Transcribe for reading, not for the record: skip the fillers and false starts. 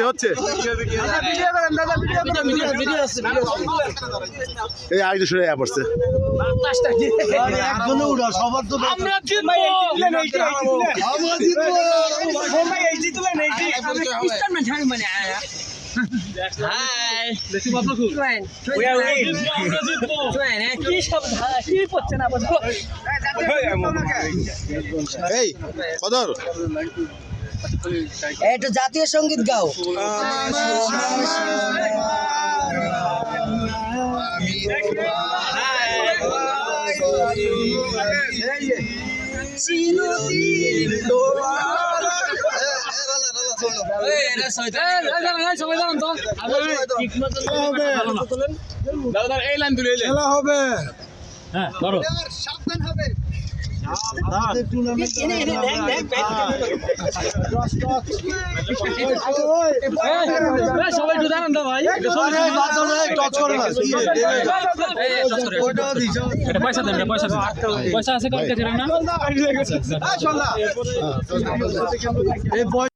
হচ্ছে এই আরেকটু সরে পড়ছে। এই কদর একটা জাতীয় সঙ্গীত গাও। এই লাইন তুলে খেলা হবে। হ্যাঁ ধরো সাবধান হবে। সবাই একটু দাঁড়ান ভাই, পয়সা দেন, পয়সা আছে কার কাছে না।